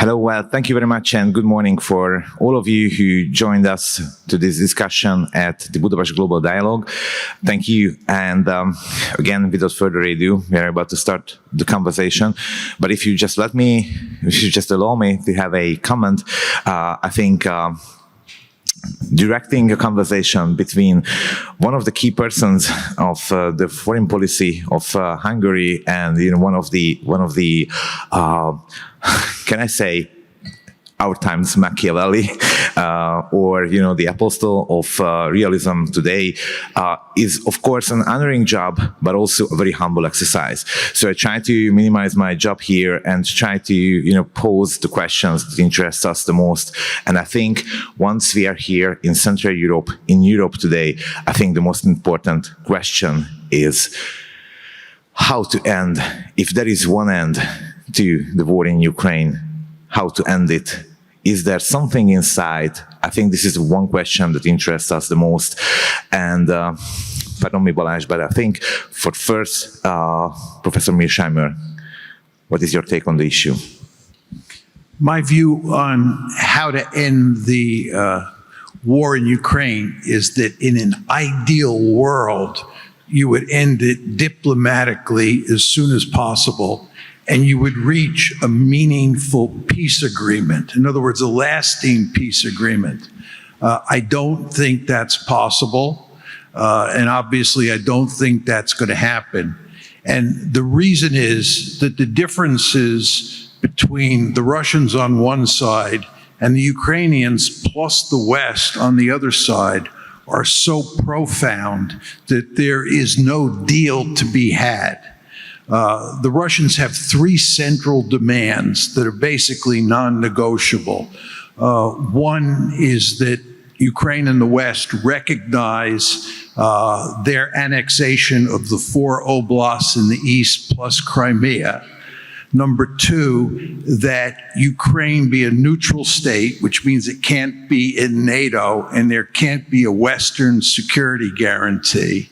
Hello, thank you very much and good morning for all of you who joined us to this discussion at the Budapest Global Dialogue. Thank you. And again, without further ado, we are about to start the conversation. But if you just allow me to have a comment, I think directing a conversation between one of the key persons of the foreign policy of Hungary and one of the can I say our times Machiavelli or the apostle of realism today is of course an honoring job, but also a very humble exercise. So I try to minimize my job here and try to pose the questions that interest us the most. And I think once we are here in Central Europe, in Europe today, I think the most important question is how to end, if there is one end to the war in Ukraine, how to end it. Is there something inside? I think this is one question that interests us the most. And pardon me, Balázs, but I think for first, Professor Mearsheimer, what is your take on the issue? My view on how to end the war in Ukraine is that in an ideal world, you would end it diplomatically as soon as possible, and you would reach a meaningful peace agreement. In other words, a lasting peace agreement. I don't think that's possible, and obviously I don't think that's going to happen. And the reason is that the differences between the Russians on one side and the Ukrainians plus the West on the other side are so profound that there is no deal to be had. The Russians have three central demands that are basically non-negotiable. One is that Ukraine and the West recognize their annexation of the 4 oblasts in the east plus Crimea. Number two, that Ukraine be a neutral state, which means it can't be in NATO and there can't be a Western security guarantee.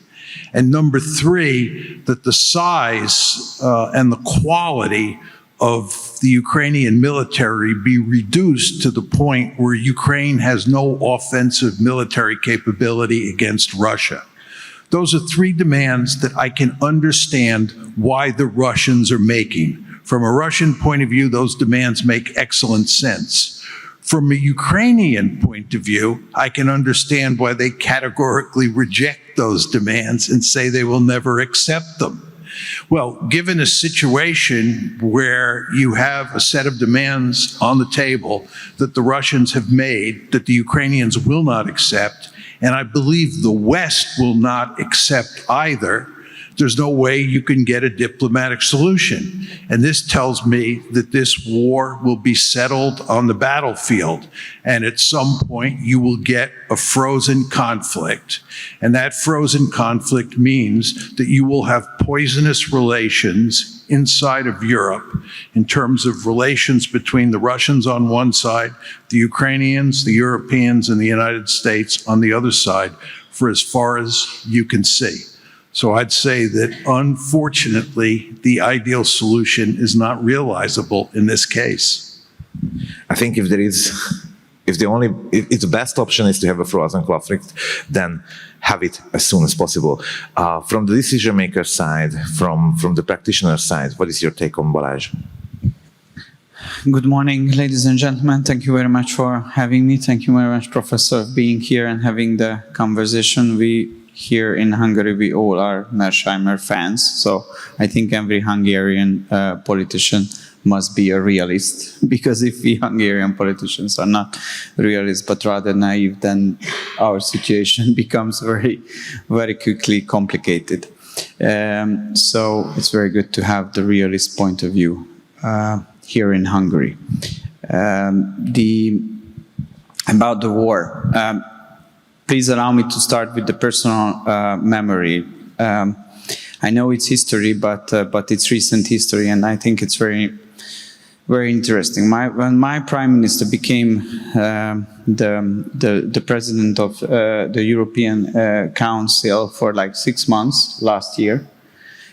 And number three, that the size and the quality of the Ukrainian military be reduced to the point where Ukraine has no offensive military capability against Russia. Those are three demands that I can understand why the Russians are making. From a Russian point of view, those demands make excellent sense. From a Ukrainian point of view, I can understand why they categorically reject those demands and say they will never accept them. Well, given a situation where you have a set of demands on the table that the Russians have made that the Ukrainians will not accept, and I believe the West will not accept either, there's no way you can get a diplomatic solution. And this tells me that this war will be settled on the battlefield. And at some point, you will get a frozen conflict. And that frozen conflict means that you will have poisonous relations inside of Europe in terms of relations between the Russians on one side, the Ukrainians, the Europeans, and the United States on the other side for as far as you can see. So I'd say that, unfortunately, the ideal solution is not realizable in this case. I think if the best option is to have a frozen conflict, then have it as soon as possible. From the decision maker side, from the practitioner side, what is your take on Balázs? Good morning, ladies and gentlemen. Thank you very much for having me. Thank you very much, Professor, for being here and having the conversation. Here in Hungary, we all are Mearsheimer fans, so I think every Hungarian politician must be a realist, because if we Hungarian politicians are not realists but rather naive, then our situation becomes very, very quickly complicated. So it's very good to have the realist point of view here in Hungary. About the war. Please allow me to start with the personal memory. I know it's history, but it's recent history, and I think it's very, very interesting. When my prime minister became the president of the European Council for like 6 months last year,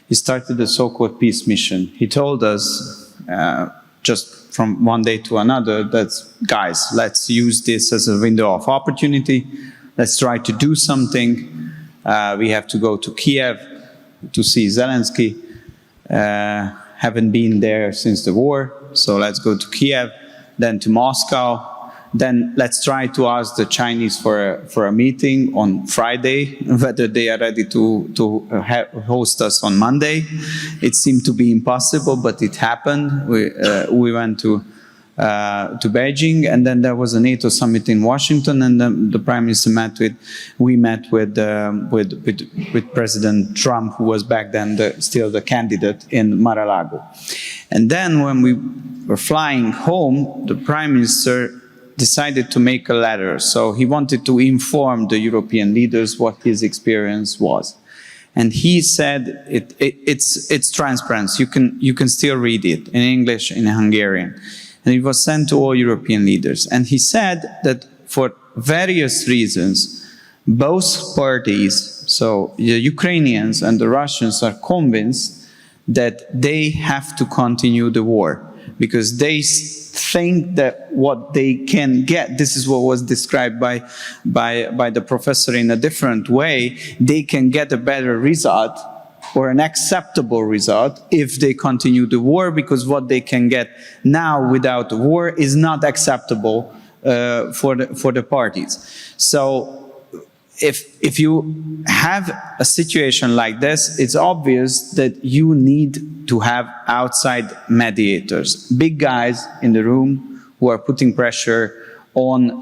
he started the so-called peace mission. He told us just from one day to another, that's, guys, let's use this as a window of opportunity. Let's try to do something. We have to go to Kiev to see Zelensky. Haven't been there since the war, so let's go to Kiev, then to Moscow. Then let's try to ask the Chinese for a meeting on Friday, whether they are ready to host us on Monday. It seemed to be impossible, but it happened. We went to Beijing, and then there was a NATO summit in Washington, and the Prime Minister we met with President Trump, who was back then still the candidate in Mar-a-Lago. And then when we were flying home, the Prime Minister decided to make a letter. So he wanted to inform the European leaders what his experience was. And he said it's transparent. You can still read it in English, in Hungarian. And it was sent to all European leaders. And he said that for various reasons, both parties, so the Ukrainians and the Russians, are convinced that they have to continue the war, because they think that what they can get, this is what was described by the professor in a different way, they can get a better result or an acceptable result if they continue the war, because what they can get now without the war is not acceptable for the parties. So if you have a situation like this, it's obvious that you need to have outside mediators, big guys in the room who are putting pressure on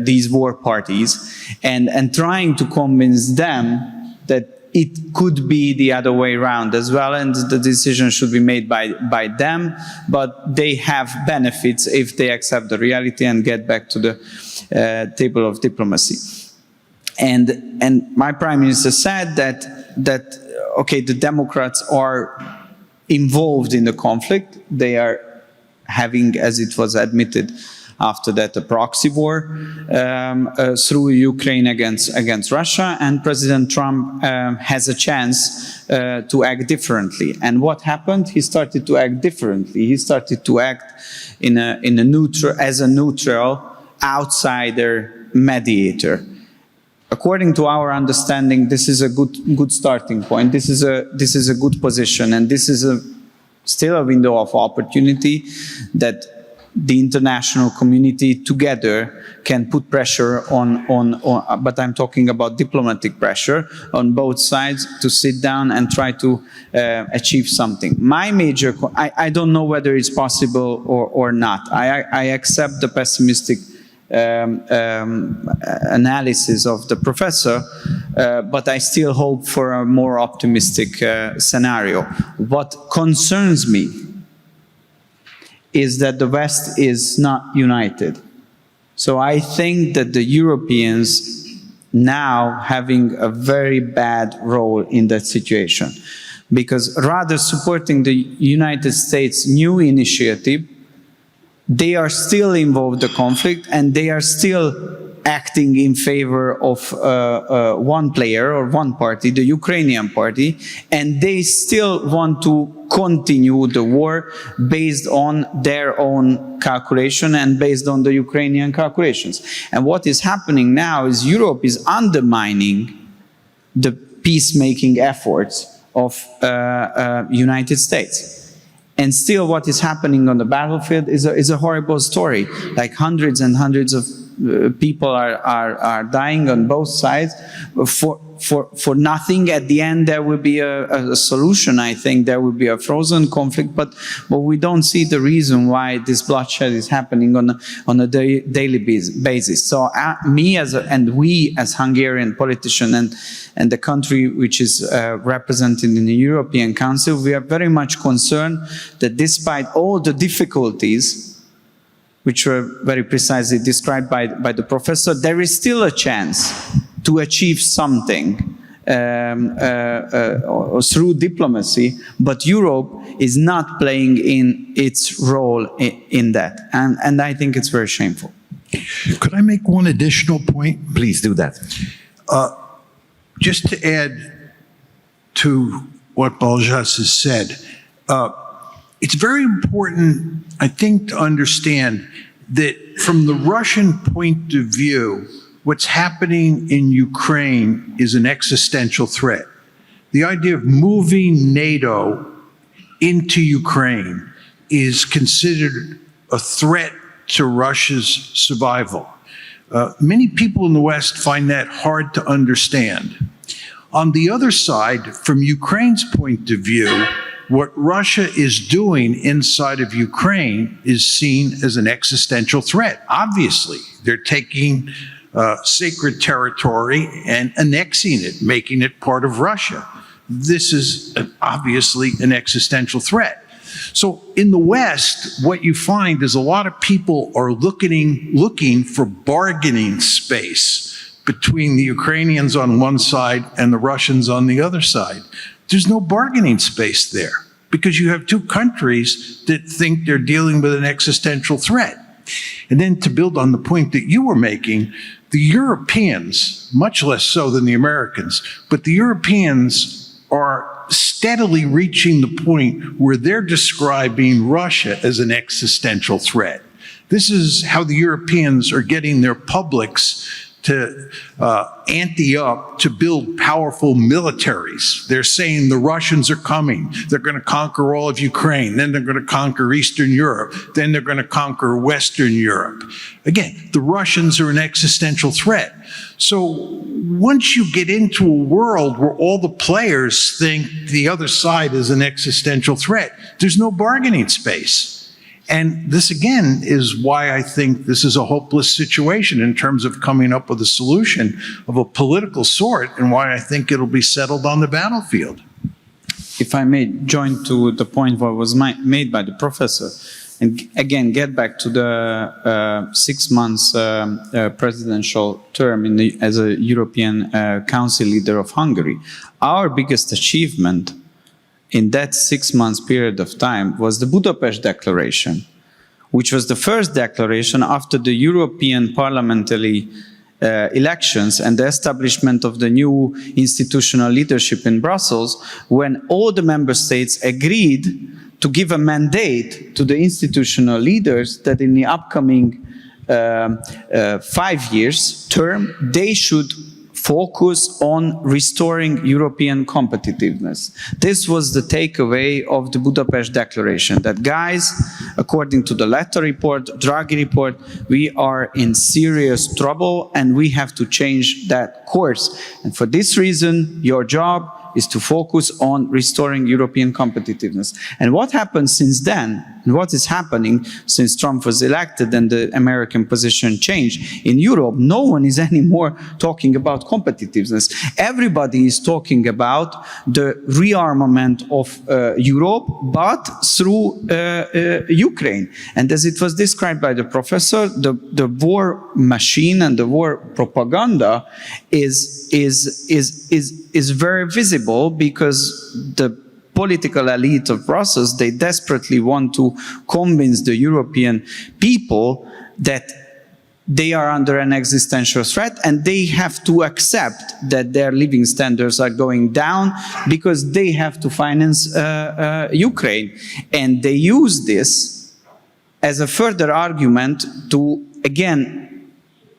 these war parties and trying to convince them that it could be the other way around as well, and the decision should be made by them, but they have benefits if they accept the reality and get back to the table of diplomacy. And my Prime Minister said that okay, the Democrats are involved in the conflict. They are having, as it was admitted after that, a proxy war through Ukraine against Russia, and President Trump has a chance to act differently. And what happened? He started to act differently. He started to act as a neutral outsider mediator. According to our understanding, this is a good starting point. This is a good position, and this is still a window of opportunity that the international community together can put pressure on, but I'm talking about diplomatic pressure on both sides to sit down and try to achieve something. My major, I don't know whether it's possible or not. I accept the pessimistic analysis of the professor, but I still hope for a more optimistic scenario. What concerns me is that the West is not united. So I think that the Europeans now having a very bad role in that situation, because rather supporting the United States' new initiative, they are still involved in the conflict, and they are still acting in favor of one player or one party, the Ukrainian party, and they still want to continue the war based on their own calculation and based on the Ukrainian calculations. And what is happening now is Europe is undermining the peacemaking efforts of United States. And still what is happening on the battlefield is a horrible story. Like hundreds and hundreds of people are dying on both sides for nothing. At the end, there will be a solution. I think there will be a frozen conflict, but we don't see the reason why this bloodshed is happening on a daily basis. So we as Hungarian politicians and the country which is represented in the European Council, we are very much concerned that despite all the difficulties which were very precisely described by the professor, there is still a chance to achieve something through diplomacy, but Europe is not playing in its role in that. And I think it's very shameful. Could I make one additional point? Please do that. Just to add to what Baljas has said, it's very important, I think, to understand that from the Russian point of view, what's happening in Ukraine is an existential threat. The idea of moving NATO into Ukraine is considered a threat to Russia's survival. Many people in the West find that hard to understand. On the other side, from Ukraine's point of view, what Russia is doing inside of Ukraine is seen as an existential threat. Obviously, they're taking sacred territory and annexing it, making it part of Russia. This is obviously an existential threat. So in the West, what you find is a lot of people are looking for bargaining space between the Ukrainians on one side and the Russians on the other side. There's no bargaining space there because you have two countries that think they're dealing with an existential threat. And then to build on the point that you were making, the Europeans, much less so than the Americans, but the Europeans are steadily reaching the point where they're describing Russia as an existential threat. This is how the Europeans are getting their publics to ante up to build powerful militaries. They're saying the Russians are coming. They're going to conquer all of Ukraine. Then they're going to conquer Eastern Europe. Then they're going to conquer Western Europe. Again, the Russians are an existential threat. So once you get into a world where all the players think the other side is an existential threat, there's no bargaining space. And this, again, is why I think this is a hopeless situation in terms of coming up with a solution of a political sort, and why I think it'll be settled on the battlefield. If I may join to the point what was made by the professor, and again get back to the 6 months presidential term as a European Council leader of Hungary, our biggest achievement in that 6 months period of time was the Budapest Declaration, which was the first declaration after the European parliamentary elections and the establishment of the new institutional leadership in Brussels, when all the member states agreed to give a mandate to the institutional leaders that in the upcoming 5 years term, they should focus on restoring European competitiveness. This was the takeaway of the Budapest Declaration, that guys, according to the Letta report, Draghi report, we are in serious trouble and we have to change that course. And for this reason, your job is to focus on restoring European competitiveness. And what happened since then, and what is happening since Trump was elected and the American position changed in Europe, no one is anymore talking about competitiveness. Everybody is talking about the rearmament of Europe, but through Ukraine. And as it was described by the professor, the war machine and the war propaganda is very visible, because the political elite of Brussels, they desperately want to convince the European people that they are under an existential threat and they have to accept that their living standards are going down because they have to finance Ukraine. And they use this as a further argument to, again,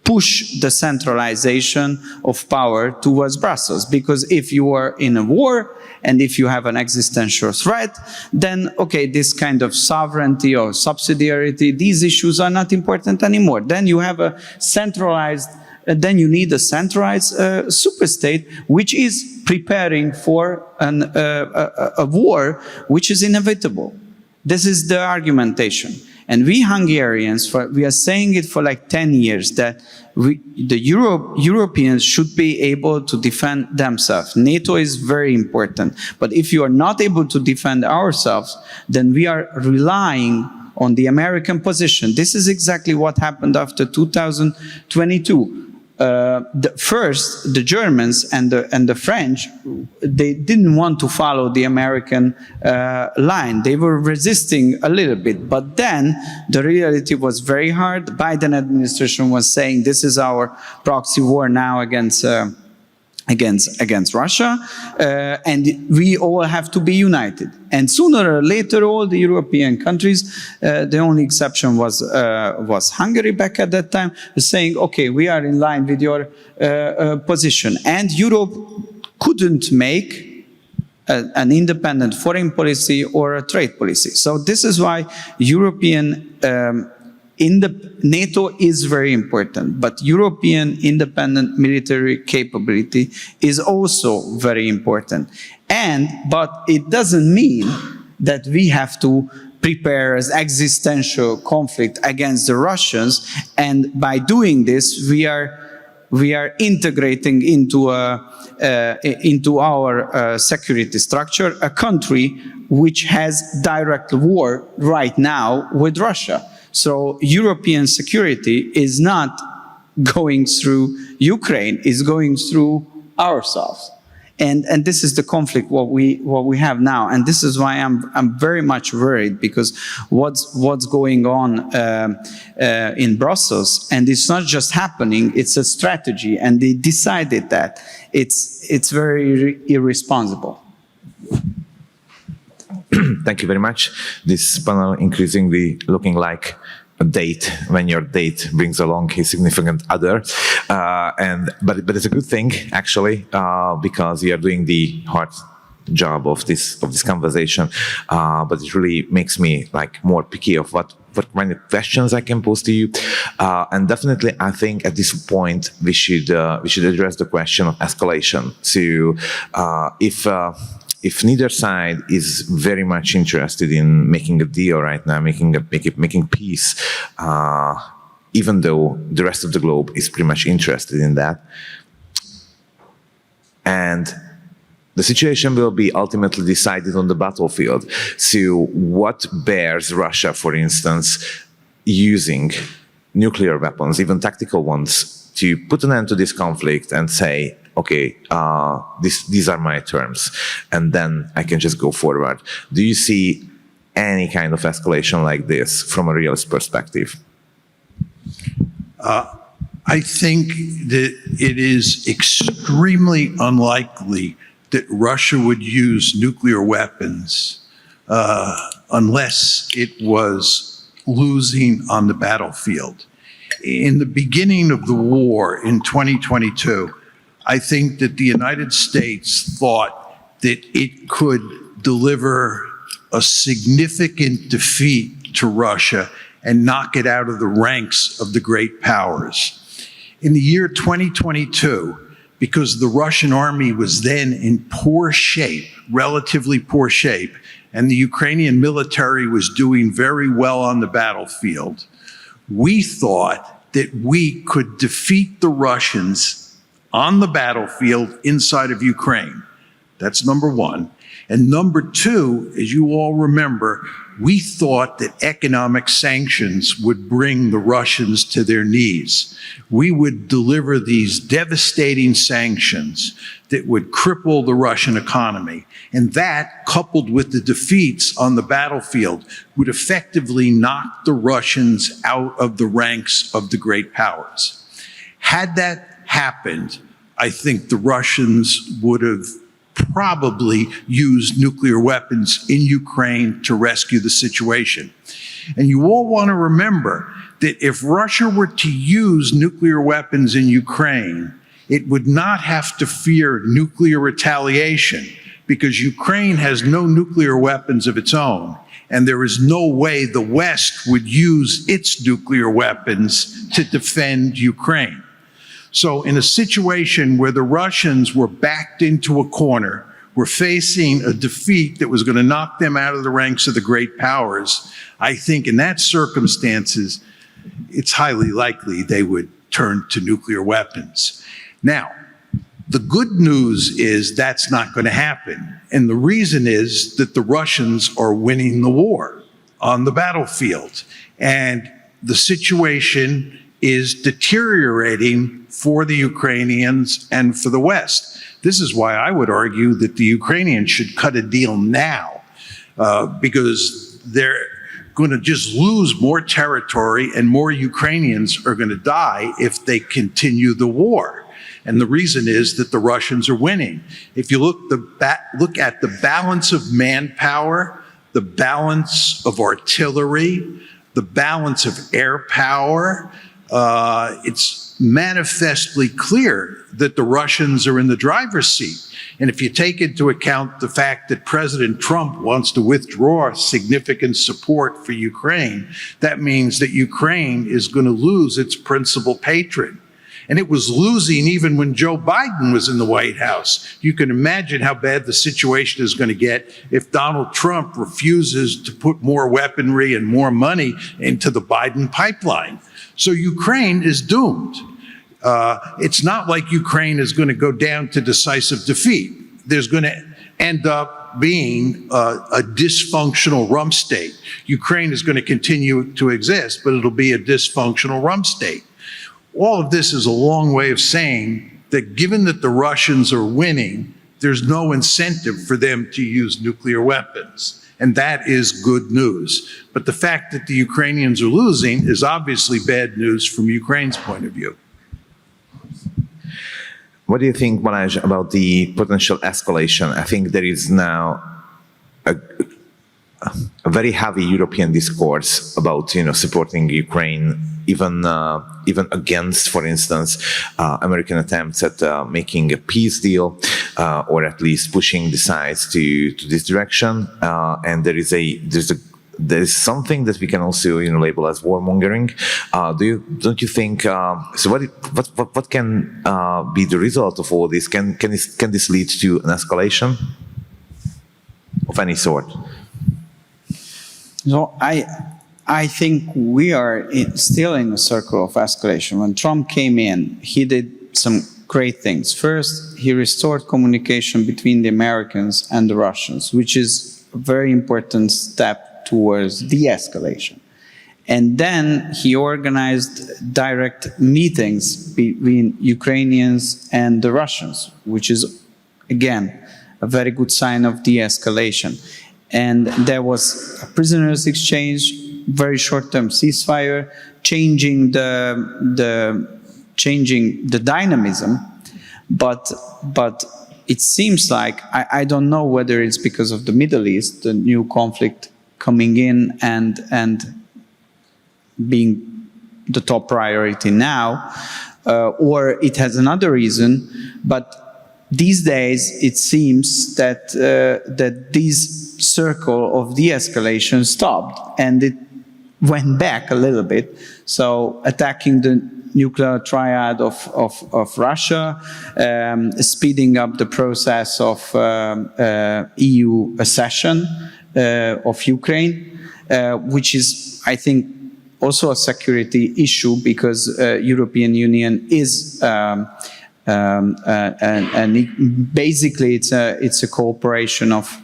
push the centralization of power towards Brussels. Because if you are in a war and if you have an existential threat, then, okay, this kind of sovereignty or subsidiarity, these issues are not important anymore. Then you have a centralized, then you need a centralized superstate, which is preparing for a war which is inevitable. This is the argumentation. And we Hungarians, we are saying it for like 10 years, that Europeans should be able to defend themselves. NATO is very important. But if you are not able to defend ourselves, then we are relying on the American position. This is exactly what happened after 2022. First, the Germans and the French, they didn't want to follow the American line. They were resisting a little bit, but then the reality was very hard. The Biden administration was saying this is our proxy war now against against Russia, and we all have to be united. And sooner or later, all the European countries, the only exception was Hungary back at that time, saying, okay, we are in line with your position. And Europe couldn't make an independent foreign policy or a trade policy. So this is why European NATO is very important, but European independent military capability is also very important. But it doesn't mean that we have to prepare an existential conflict against the Russians, and by doing this, we are integrating into our security structure a country which has direct war right now with Russia. So European security is not going through Ukraine, it's going through ourselves. And this is the conflict what we have now, and this is why I'm very much worried, because what's going on in Brussels, and it's not just happening, it's a strategy, and they decided that it's very irresponsible. Thank you very much. This panel increasingly looking like a date when your date brings along a significant other, but it's a good thing actually, because you are doing the hard job of this conversation. But it really makes me like more picky of what kind of questions I can pose to you, and definitely I think at this point we should address the question of escalation. So if neither side is very much interested in making a deal right now, making peace, even though the rest of the globe is pretty much interested in that, and the situation will be ultimately decided on the battlefield. So what bears Russia, for instance, using nuclear weapons, even tactical ones, to put an end to this conflict and say, okay, these are my terms, and then I can just go forward. Do you see any kind of escalation like this from a realist perspective? I think that it is extremely unlikely that Russia would use nuclear weapons unless it was losing on the battlefield. In the beginning of the war in 2022, I think that the United States thought that it could deliver a significant defeat to Russia and knock it out of the ranks of the great powers. In the year 2022, because the Russian army was then in poor shape, relatively poor shape, and the Ukrainian military was doing very well on the battlefield, we thought that we could defeat the Russians on the battlefield inside of Ukraine. That's number one. And number two, as you all remember, we thought that economic sanctions would bring the Russians to their knees. We would deliver these devastating sanctions that would cripple the Russian economy. And that, coupled with the defeats on the battlefield, would effectively knock the Russians out of the ranks of the great powers. Had that happened, I think the Russians would have probably used nuclear weapons in Ukraine to rescue the situation. And you all want to remember that if Russia were to use nuclear weapons in Ukraine, it would not have to fear nuclear retaliation, because Ukraine has no nuclear weapons of its own, and there is no way the West would use its nuclear weapons to defend Ukraine. So in a situation where the Russians were backed into a corner, were facing a defeat that was going to knock them out of the ranks of the great powers, I think in that circumstances, it's highly likely they would turn to nuclear weapons. Now, the good news is that's not going to happen. And the reason is that the Russians are winning the war on the battlefield. And the situation is deteriorating for the Ukrainians and for the West. This is why I would argue that the Ukrainians should cut a deal now, because they're going to just lose more territory and more Ukrainians are going to die if they continue the war. And the reason is that the Russians are winning. If you look at the balance of manpower, the balance of artillery, the balance of air power, it's manifestly clear that the Russians are in the driver's seat. And if you take into account the fact that President Trump wants to withdraw significant support for Ukraine, that means that Ukraine is going to lose its principal patron. And it was losing even when Joe Biden was in the White House. You can imagine how bad the situation is going to get if Donald Trump refuses to put more weaponry and more money into the Biden pipeline. So Ukraine is doomed. It's not like Ukraine is going to go down to decisive defeat. There's going to end up being a dysfunctional rump state. Ukraine is going to continue to exist, but it'll be a dysfunctional rump state. All of this is a long way of saying that given that the Russians are winning, there's no incentive for them to use nuclear weapons. And that is good news. But the fact that the Ukrainians are losing is obviously bad news from Ukraine's point of view. What do you think, Manoj, about the potential escalation? I think there is now a very heavy European discourse about, supporting Ukraine, even against, for instance, American attempts at making a peace deal, or at least pushing the sides to this direction. And there's something that we can also label as warmongering. Don't you think? So what can be the result of all this? Can this lead to an escalation of any sort? So I think we are still in a circle of escalation. When Trump came in, he did some great things. First, he restored communication between the Americans and the Russians, which is a very important step towards de-escalation. And then he organized direct meetings between Ukrainians and the Russians, which is, again, a very good sign of de-escalation. And there was a prisoners exchange, very short-term ceasefire, changing the dynamism, but it seems like, I don't know whether it's because of the Middle East, the new conflict coming in and being the top priority now, or it has another reason, but these days it seems that this circle of de-escalation stopped and it went back a little bit. So attacking the nuclear triad of Russia, speeding up the process of EU accession of Ukraine, which is, I think, also a security issue because European Union is and basically it's a cooperation of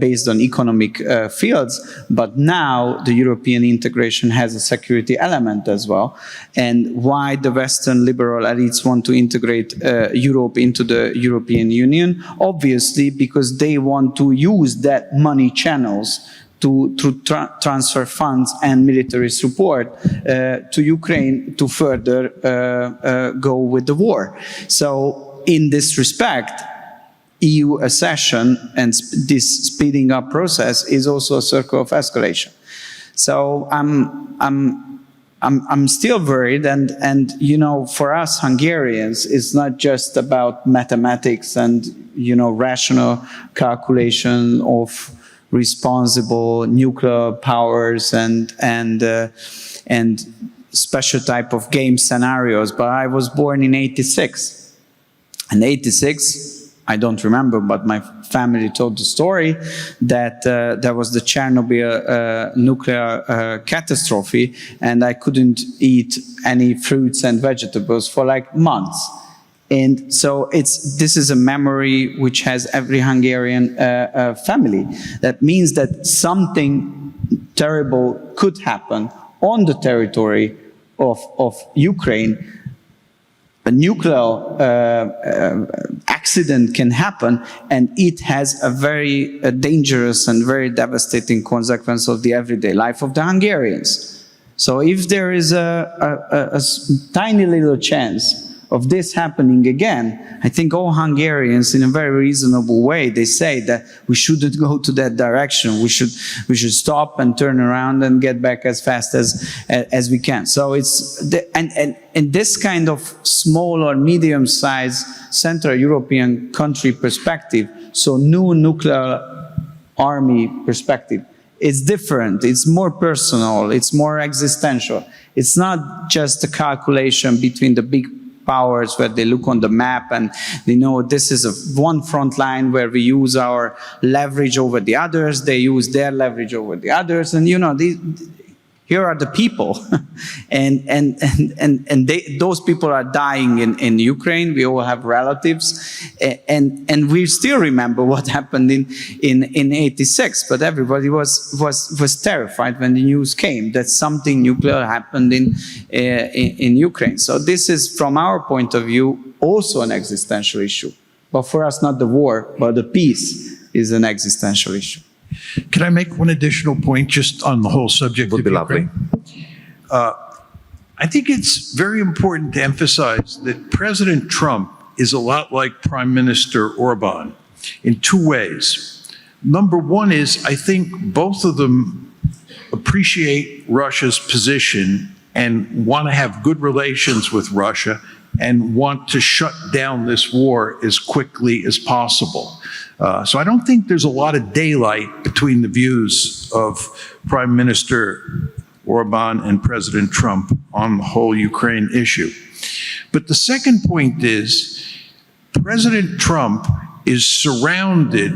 based on economic fields, but now the European integration has a security element as well. And why the Western liberal elites want to integrate Europe into the European Union? Obviously, because they want to use that money channels to transfer funds and military support to Ukraine to further go with the war. So in this respect, EU accession and this speeding up process is also a circle of escalation. So I'm still worried, and you know, for us Hungarians, it's not just about mathematics and rational calculation of responsible nuclear powers and special type of game scenarios. But I was born in '86, and '86. I don't remember, but my family told the story that there was the Chernobyl nuclear catastrophe, and I couldn't eat any fruits and vegetables for like months. And so this is a memory which has every Hungarian family. That means that something terrible could happen on the territory of Ukraine. A nuclear accident can happen, and it has a very dangerous and very devastating consequence of the everyday life of the Hungarians. So if there is a tiny little chance of this happening again, I think all Hungarians, in a very reasonable way, they say that we shouldn't go to that direction. We should stop and turn around and get back as fast as we can. So and this kind of small or medium-sized Central European country perspective, so new nuclear army perspective, it's different, it's more personal, it's more existential. It's not just a calculation between the big powers where they look on the map and they know this is one front line where we use our leverage over the others, they use their leverage over the others, and here are the people, and those people are dying in Ukraine. We all have relatives, and we still remember what happened in '86. But everybody was terrified when the news came that something nuclear happened in Ukraine. So this is, from our point of view, also an existential issue. But for us, not the war, but the peace is an existential issue. Can I make one additional point just on the whole subject? Would be lovely. I think it's very important to emphasize that President Trump is a lot like Prime Minister Orban in two ways. Number one is, I think both of them appreciate Russia's position and want to have good relations with Russia and want to shut down this war as quickly as possible. So I don't think there's a lot of daylight between the views of Prime Minister Orban and President Trump on the whole Ukraine issue. But the second point is, President Trump is surrounded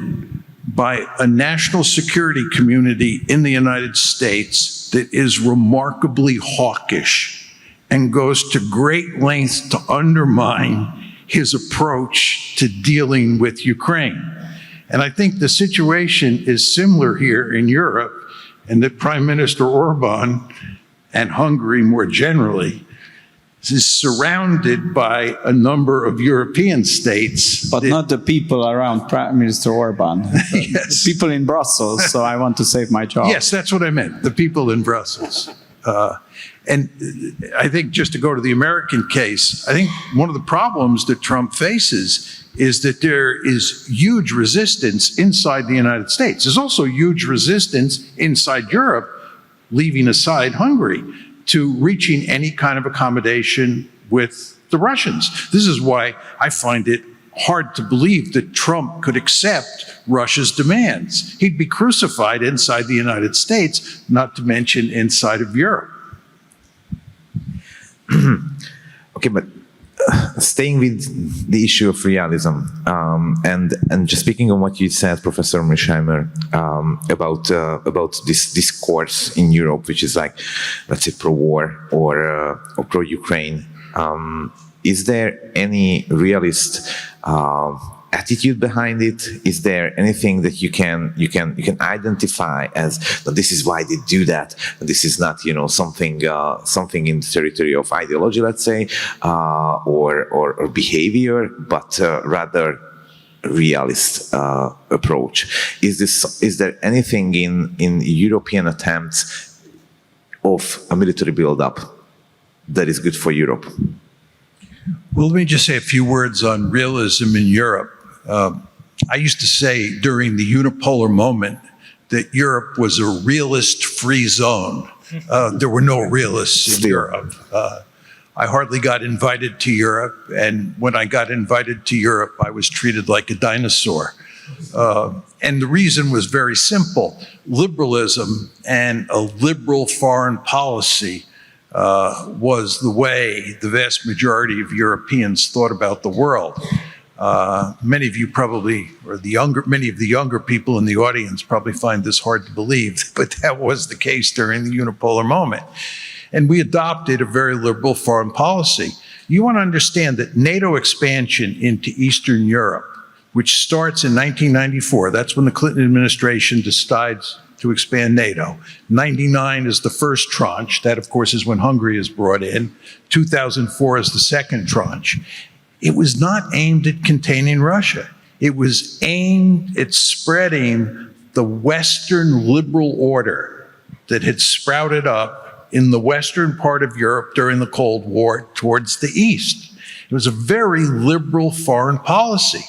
by a national security community in the United States that is remarkably hawkish and goes to great lengths to undermine his approach to dealing with Ukraine. And I think the situation is similar here in Europe, and that Prime Minister Orban and Hungary more generally is surrounded by a number of European states. But not the people around Prime Minister Orban. Yes. The people in Brussels, so I want to save my job. Yes, that's what I meant, the people in Brussels. And I think, just to go to the American case, I think one of the problems that Trump faces is that there is huge resistance inside the United States. There's also huge resistance inside Europe, leaving aside Hungary, to reaching any kind of accommodation with the Russians. This is why I find it hard to believe that Trump could accept Russia's demands. He'd be crucified inside the United States, not to mention inside of Europe. Okay, but staying with the issue of realism, and just speaking on what you said, Professor Mearsheimer, about this discourse in Europe, which is like, let's say, pro-war or pro-Ukraine, is there any realist attitude behind it? Is there anything that you can identify as, this is why they do that? This is not, something in the territory of ideology, let's say, or behavior, but rather realist approach. Is there anything in European attempts of a military build-up that is good for Europe? Well, let me just say a few words on realism in Europe. I used to say during the unipolar moment that Europe was a realist-free zone. There were no realists in Europe. I hardly got invited to Europe, and when I got invited to Europe, I was treated like a dinosaur. And the reason was very simple. Liberalism and a liberal foreign policy was the way the vast majority of Europeans thought about the world. Many of you probably, or many of the younger people in the audience probably find this hard to believe, but that was the case during the unipolar moment. And we adopted a very liberal foreign policy. You want to understand that NATO expansion into Eastern Europe, which starts in 1994, that's when the Clinton administration decides to expand NATO. 99 is the first tranche. That, of course, is when Hungary is brought in. 2004 is the second tranche. It was not aimed at containing Russia. It was aimed at spreading the Western liberal order that had sprouted up in the western part of Europe during the Cold War towards the East. It was a very liberal foreign policy.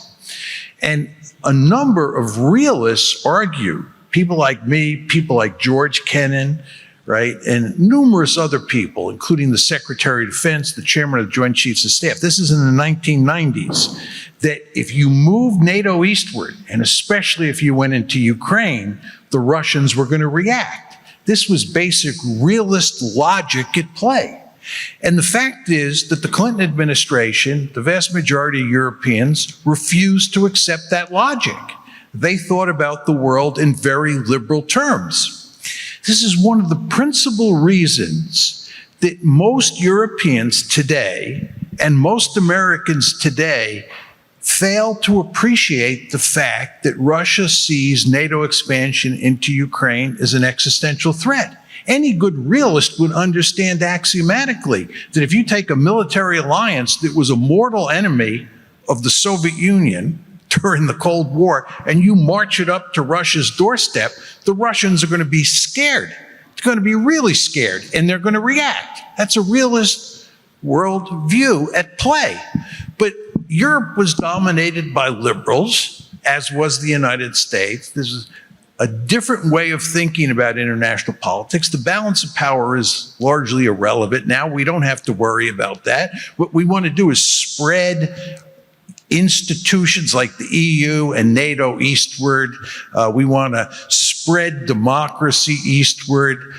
And a number of realists argue, people like me, people like George Kennan, right, and numerous other people, including the Secretary of Defense, the Chairman of the Joint Chiefs of Staff, this is in the 1990s, that if you move NATO eastward, and especially if you went into Ukraine, the Russians were going to react. This was basic realist logic at play. And the fact is that the Clinton administration, the vast majority of Europeans, refused to accept that logic. They thought about the world in very liberal terms. This is one of the principal reasons that most Europeans today and most Americans today fail to appreciate the fact that Russia sees NATO expansion into Ukraine as an existential threat. Any good realist would understand axiomatically that if you take a military alliance that was a mortal enemy of the Soviet Union during the Cold War and you march it up to Russia's doorstep, the Russians are going to be scared. They're going to be really scared and they're going to react. That's a realist world view at play. But Europe was dominated by liberals, as was the United States. This is a different way of thinking about international politics. The balance of power is largely irrelevant now. We don't have to worry about that. What we want to do is spread institutions like the EU and NATO eastward. We want to spread democracy eastward.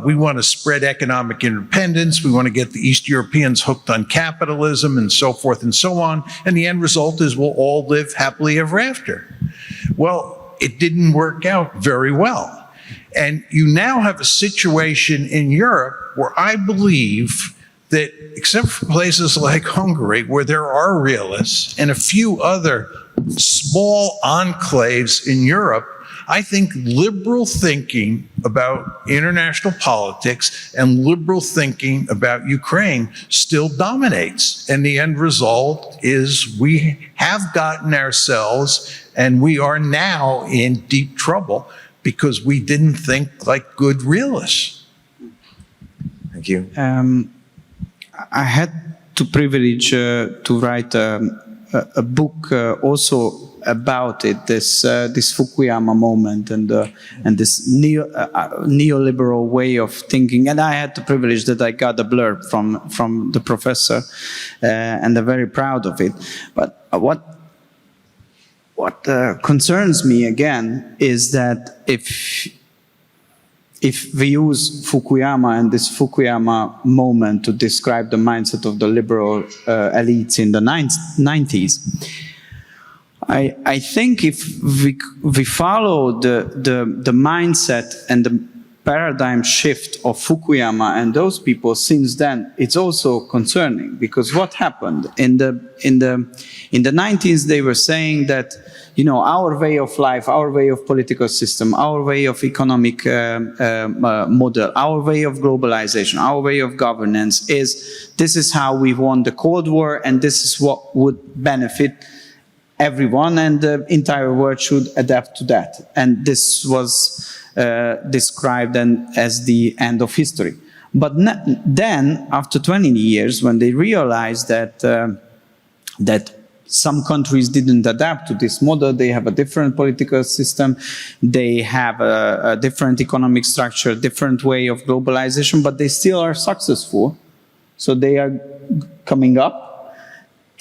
We want to spread economic independence. We want to get the East Europeans hooked on capitalism and so forth and so on. And the end result is we'll all live happily ever after. Well, it didn't work out very well. And you now have a situation in Europe where I believe that, except for places like Hungary, where there are realists, and a few other small enclaves in Europe, I think liberal thinking about international politics and liberal thinking about Ukraine still dominates. And the end result is we have gotten ourselves, and we are now in deep trouble because we didn't think like good realists. Thank you. I had the privilege to write a book also about it, this Fukuyama moment and this neoliberal way of thinking. And I had the privilege that I got a blurb from the professor, and I'm very proud of it. But what concerns me again is that if we use Fukuyama and this Fukuyama moment to describe the mindset of the liberal elites in the 90s, I think if we follow the mindset and the paradigm shift of Fukuyama and those people since then, it's also concerning, because what happened in the 90s, they were saying that, you know, our way of life, our way of political system, our way of economic model, our way of globalization, our way of governance this is how we won the Cold War, and this is what would benefit everyone, and the entire world should adapt to that. And this was described as the end of history. But then, after 20 years, when they realized that some countries didn't adapt to this model, they have a different political system, they have a different economic structure, different way of globalization, but they still are successful. So they are coming up.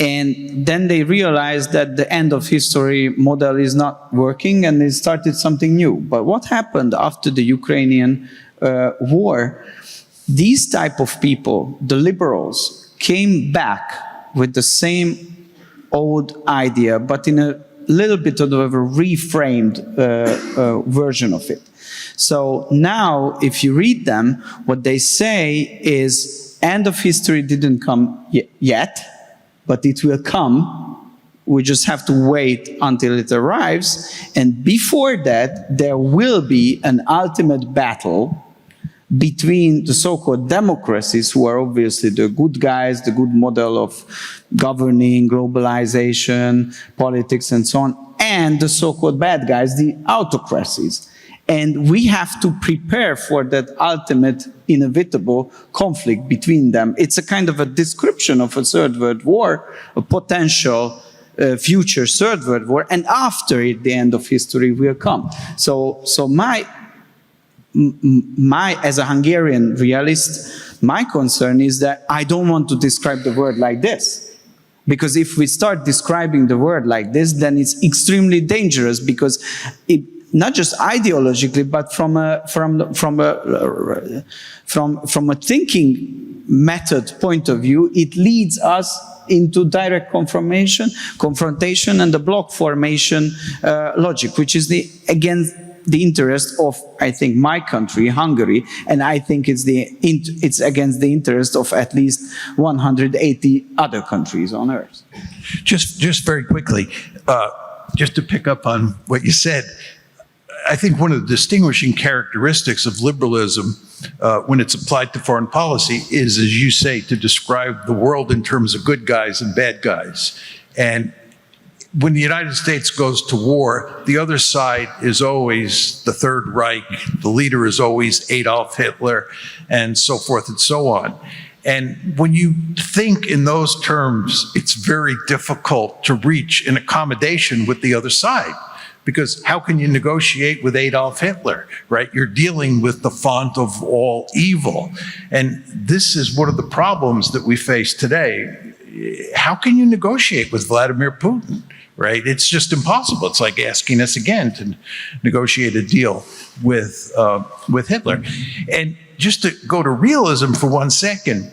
And then they realized that the end of history model is not working, and they started something new. But what happened after the Ukrainian war? These type of people, the liberals, came back with the same old idea, but in a little bit of a reframed version of it. So now, if you read them, what they say is, end of history didn't come yet, but it will come. We just have to wait until it arrives. And before that, there will be an ultimate battle between the so-called democracies, who are obviously the good guys, the good model of governing, globalization, politics, and so on, and the so-called bad guys, the autocracies. And we have to prepare for that ultimate inevitable conflict between them. It's a kind of a description of a third world war, a potential future third world war, and after it, the end of history will come. So my as a Hungarian realist, my concern is that I don't want to describe the world like this. Because if we start describing the world like this, then it's extremely dangerous, because it, not just ideologically, but from a thinking method point of view, it leads us into direct confrontation and the block formation logic, which is against the interest of, I think, my country, Hungary, and I think it's against the interest of at least 180 other countries on earth. Just very quickly, just to pick up on what you said, I think one of the distinguishing characteristics of liberalism when it's applied to foreign policy is, as you say, to describe the world in terms of good guys and bad guys. And when the United States goes to war, the other side is always the Third Reich, the leader is always Adolf Hitler, and so forth and so on. And when you think in those terms, it's very difficult to reach an accommodation with the other side. Because how can you negotiate with Adolf Hitler, right? You're dealing with the font of all evil. And this is one of the problems that we face today. How can you negotiate with Vladimir Putin, right? It's just impossible. It's like asking us again to negotiate a deal with Hitler. And just to go to realism for 1 second,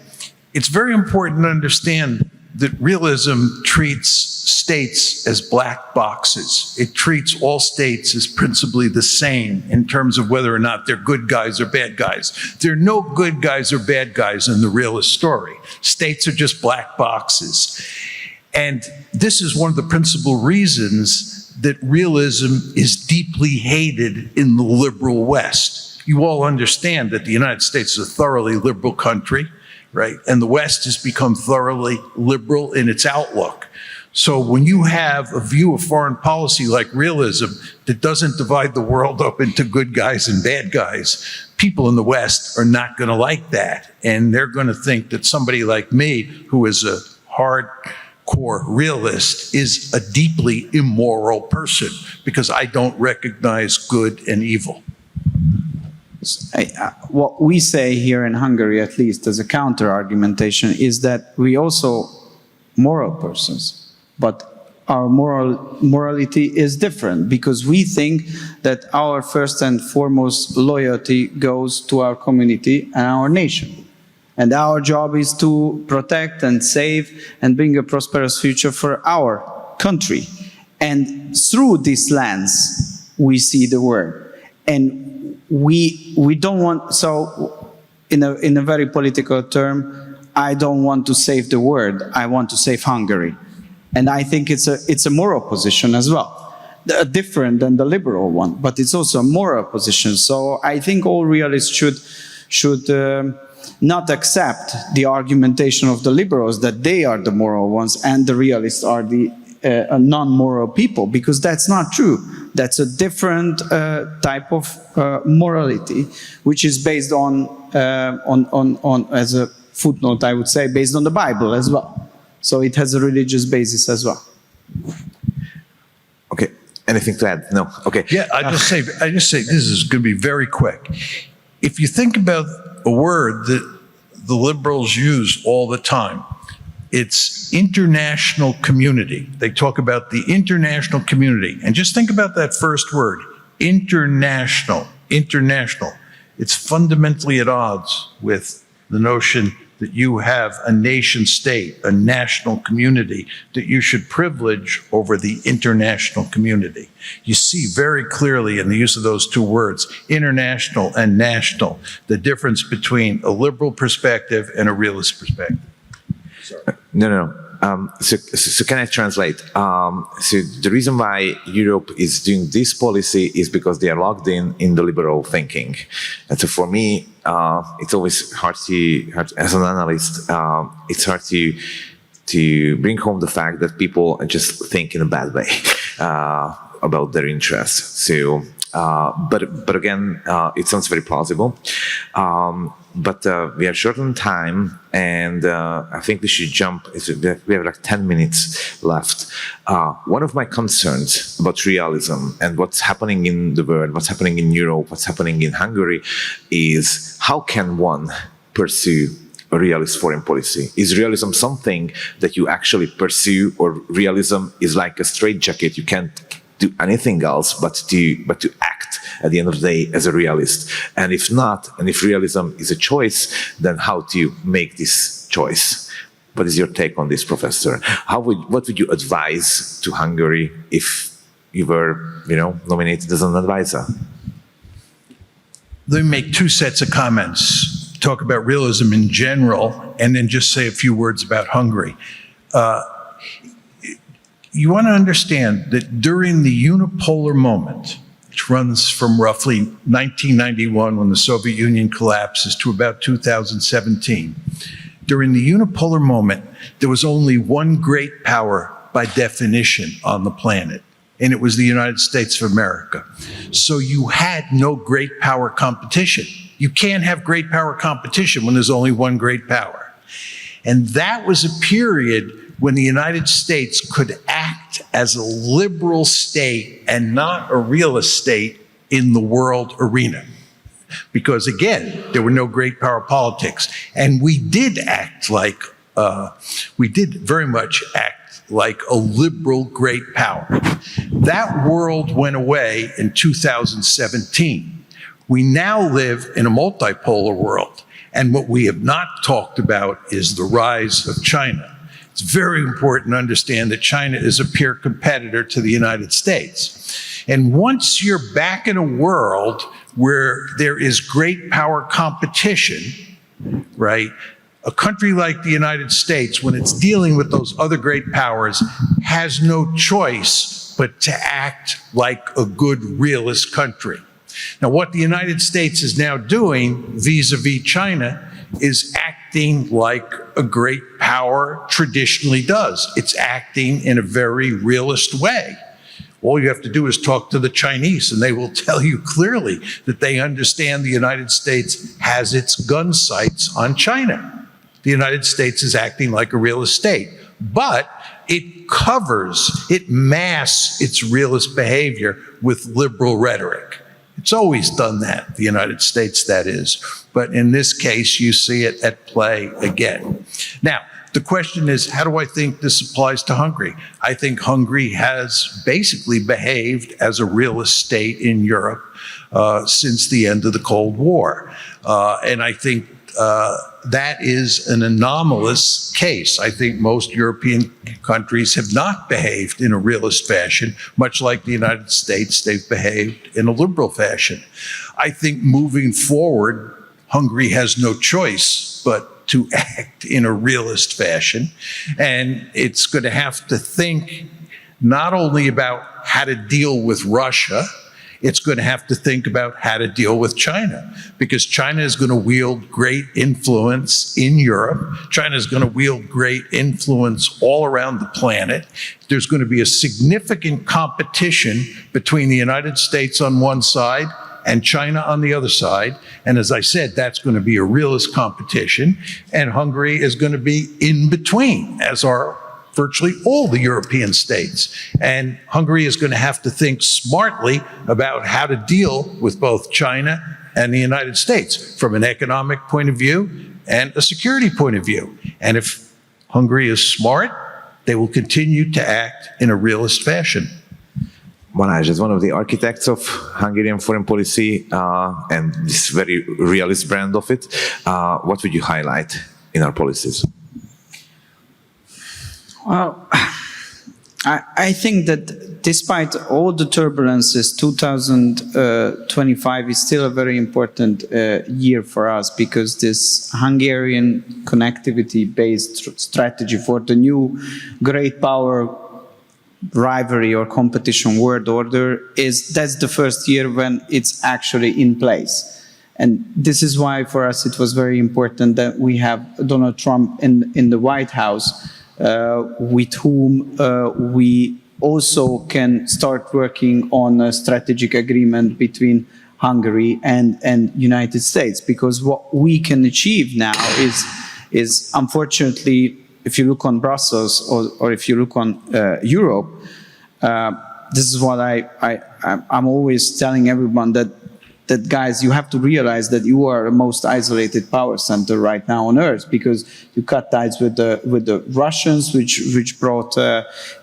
it's very important to understand that realism treats states as black boxes. It treats all states as principally the same in terms of whether or not they're good guys or bad guys. There are no good guys or bad guys in the realist story. States are just black boxes. And this is one of the principal reasons that realism is deeply hated in the liberal West. You all understand that the United States is a thoroughly liberal country, right? And the West has become thoroughly liberal in its outlook. So when you have a view of foreign policy like realism that doesn't divide the world up into good guys and bad guys, people in the West are not going to like that. And they're going to think that somebody like me, who is a hardcore realist, is a deeply immoral person because I don't recognize good and evil. What we say here in Hungary, at least as a counter-argumentation, is that we also moral persons, but our morality is different, because we think that our first and foremost loyalty goes to our community and our nation. And our job is to protect and save and bring a prosperous future for our country. And through this lens, we see the world. And we don't want, so in a very political term, I don't want to save the world, I want to save Hungary. And I think it's a moral position as well, different than the liberal one, but it's also a moral position. So I think all realists should not accept the argumentation of the liberals that they are the moral ones and the realists are the non-moral people, because that's not true. That's a different type of morality, which is based on, as a footnote, I would say, based on the Bible as well. So it has a religious basis as well. Okay. Anything to add? No. Okay. Yeah, I just say this is going to be very quick. If you think about a word that the liberals use all the time, it's international community. They talk about the international community. And just think about that first word, international, international. It's fundamentally at odds with the notion that you have a nation state, a national community, that you should privilege over the international community. You see very clearly in the use of those two words, international and national, the difference between a liberal perspective and a realist perspective. Sorry. No. So can I translate? So the reason why Europe is doing this policy is because they are locked in the liberal thinking. And so for me, it's always hard as an analyst, it's hard to bring home the fact that people just think in a bad way about their interests. So But again, it sounds very plausible. But we are short on time, and I think we should jump. We have like 10 minutes left. One of my concerns about realism and what's happening in the world, what's happening in Europe, what's happening in Hungary, is how can one pursue a realist foreign policy? Is realism something that you actually pursue, or realism is like a straitjacket? You can't do anything else but to act at the end of the day as a realist. And if not, and if realism is a choice, then how do you make this choice? What is your take on this, Professor? What would you advise to Hungary if you were, nominated as an advisor? Let me make two sets of comments. Talk about realism in general, and then just say a few words about Hungary. You want to understand that during the unipolar moment, which runs from roughly 1991 when the Soviet Union collapses to about 2017, during the unipolar moment, there was only one great power by definition on the planet, and it was the United States of America. So you had no great power competition. You can't have great power competition when there's only one great power. And that was a period when the United States could act as a liberal state and not a realist state in the world arena. Because again, there were no great power politics. And we did very much act like a liberal great power. That world went away in 2017. We now live in a multipolar world. And what we have not talked about is the rise of China. It's very important to understand that China is a peer competitor to the United States. And once you're back in a world where there is great power competition, right, a country like the United States, when it's dealing with those other great powers, has no choice but to act like a good realist country. Now, what the United States is now doing vis-a-vis China is acting like a great power traditionally does. It's acting in a very realist way. All you have to do is talk to the Chinese, and they will tell you clearly that they understand the United States has its gun sights on China. The United States is acting like a realist state, but it masks its realist behavior with liberal rhetoric. It's always done that, the United States, that is. But in this case, you see it at play again. Now, the question is, how do I think this applies to Hungary? I think Hungary has basically behaved as a realist state in Europe since the end of the Cold War. And I think that is an anomalous case. I think most European countries have not behaved in a realist fashion, much like the United States, they've behaved in a liberal fashion. I think moving forward, Hungary has no choice but to act in a realist fashion. And it's going to have to think not only about how to deal with Russia, it's going to have to think about how to deal with China, because China is going to wield great influence in Europe. China is going to wield great influence all around the planet. There's going to be a significant competition between the United States on one side and China on the other side. And as I said, that's going to be a realist competition. And Hungary is going to be in between, as are virtually all the European states. And Hungary is going to have to think smartly about how to deal with both China and the United States from an economic point of view and a security point of view. And if Hungary is smart, they will continue to act in a realist fashion. Balázs, as one of the architects of Hungarian foreign policy and this very realist brand of it, what would you highlight in our policies? Well, I think that despite all the turbulences, 2025 is still a very important year for us, because this Hungarian connectivity-based strategy for the new great power rivalry or competition world order that's the first year when it's actually in place. And this is why for us it was very important that we have Donald Trump in the White House, with whom we also can start working on a strategic agreement between Hungary and United States, because what we can achieve now is unfortunately, if you look on Brussels or if you look on Europe, this is what I'm always telling everyone, that guys, you have to realize that you are the most isolated power center right now on Earth, because you cut ties with the Russians, which brought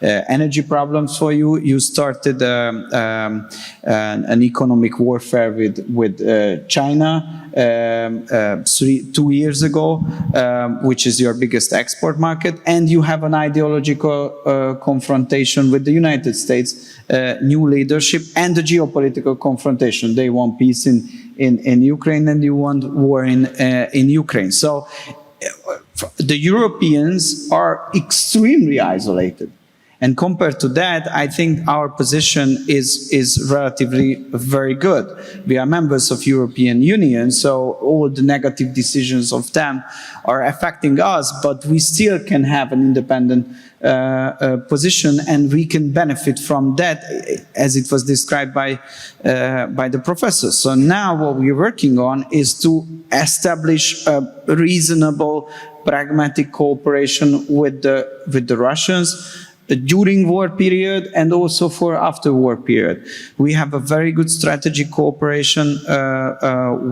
energy problems for you. You started an economic warfare with China 2 years ago, which is your biggest export market, and you have an ideological confrontation with the United States, new leadership, and the geopolitical confrontation. They want peace in Ukraine, and you want war in Ukraine. So the Europeans are extremely isolated. And compared to that, I think our position is relatively very good. We are members of European Union, so all the negative decisions of them are affecting us, but we still can have an independent position, and we can benefit from that, as it was described by the professor. So now what we're working on is to establish a reasonable, pragmatic cooperation with the Russians during war period and also for after war period. We have a very good strategic cooperation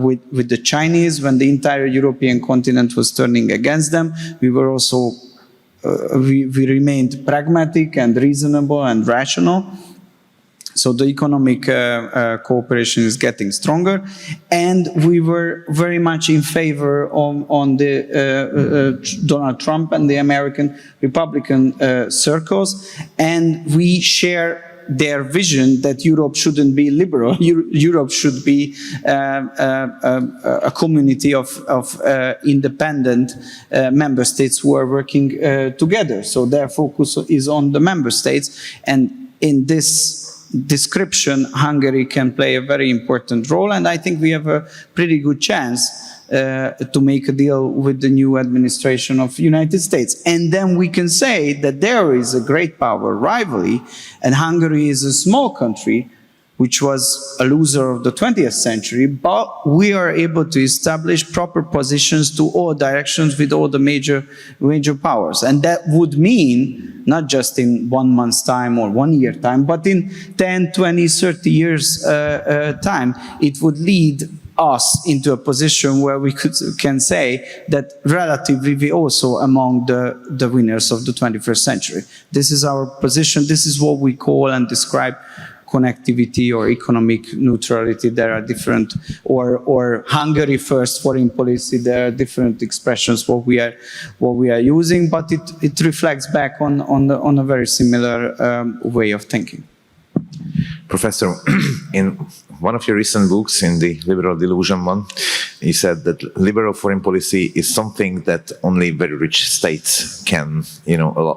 with the Chinese. When the entire European continent was turning against them, we were also we remained pragmatic and reasonable and rational. So the economic cooperation is getting stronger, and we were very much in favor on the Donald Trump and the American Republican circles, and we share their vision that Europe shouldn't be liberal. Europe should be a community of independent member states who are working together. So their focus is on the member states, and in this description, Hungary can play a very important role, and I think we have a pretty good chance to make a deal with the new administration of the United States. And then we can say that there is a great power rivalry, and Hungary is a small country which was a loser of the 20th century, but we are able to establish proper positions to all directions with all the major powers. And that would mean, not just in 1 month's time or 1 year time, but in 10, 20, 30 years time, it would lead us into a position where we can say that relatively we also among the winners of the 21st century. This is our position. This is what we call and describe connectivity or economic neutrality. There are different, or Hungary first foreign policy. There are different expressions what we are using, but it reflects back on a very similar way of thinking. Professor, in one of your recent books, in the Liberal Delusion one, you said that liberal foreign policy is something that only very rich states can,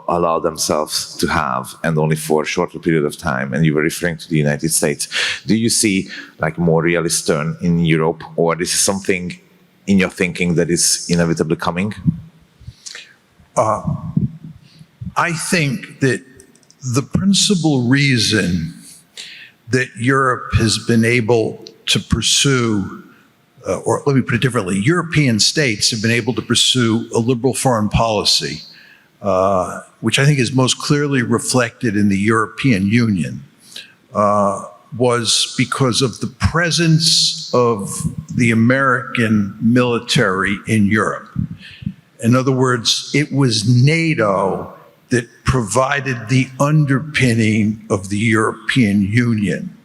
allow themselves to have, and only for a shorter period of time. And you were referring to the United States. Do you see like a more realist turn in Europe, or this is something in your thinking that is inevitably coming? I think that the principal reason that Europe has been able to pursue, or let me put it differently, European states have been able to pursue a liberal foreign policy, which I think is most clearly reflected in the European Union, was because of the presence of the American military in Europe. In other words, it was NATO that provided the underpinning of the European Union.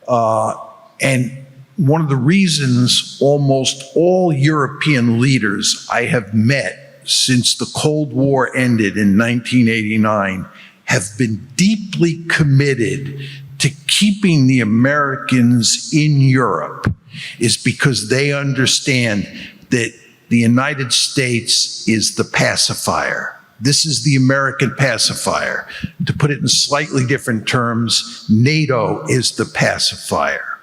And one of the reasons almost all European leaders I have met since the Cold War ended in 1989 have been deeply committed to keeping the Americans in Europe is because they understand that the United States is the pacifier. This is the American pacifier. To put it in slightly different terms, NATO is the pacifier.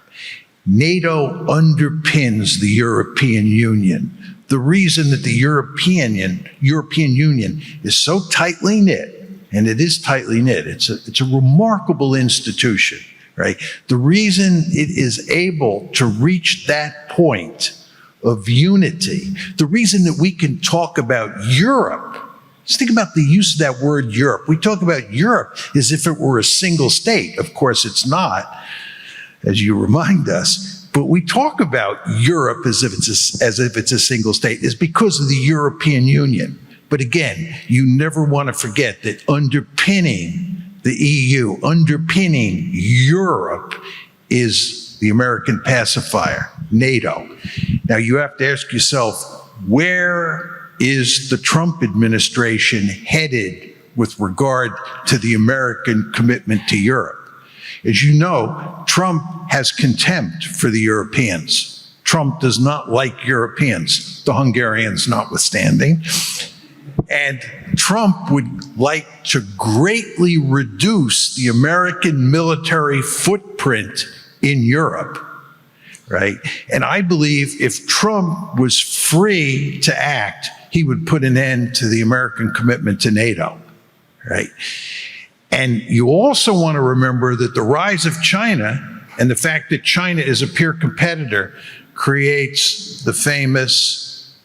NATO underpins the European Union. The reason that the European Union is so tightly knit and it is tightly knit. It's a remarkable institution, right? The reason it is able to reach that point of unity, the reason that we can talk about Europe, just think about the use of that word Europe. We talk about Europe as if it were a single state. Of course, it's not, as you remind us. But we talk about Europe as if it's a single state. It's because of the European Union. But again, you never want to forget that underpinning the EU, underpinning Europe, is the American pacifier, NATO. Now you have to ask yourself, where is the Trump administration headed with regard to the American commitment to Europe? As you know, Trump has contempt for the Europeans. Trump does not like Europeans, the Hungarians notwithstanding. And Trump would like to greatly reduce the American military footprint in Europe, right? And I believe if Trump was free to act, he would put an end to the American commitment to NATO, right? And you also want to remember that the rise of China and the fact that China is a peer competitor creates the famous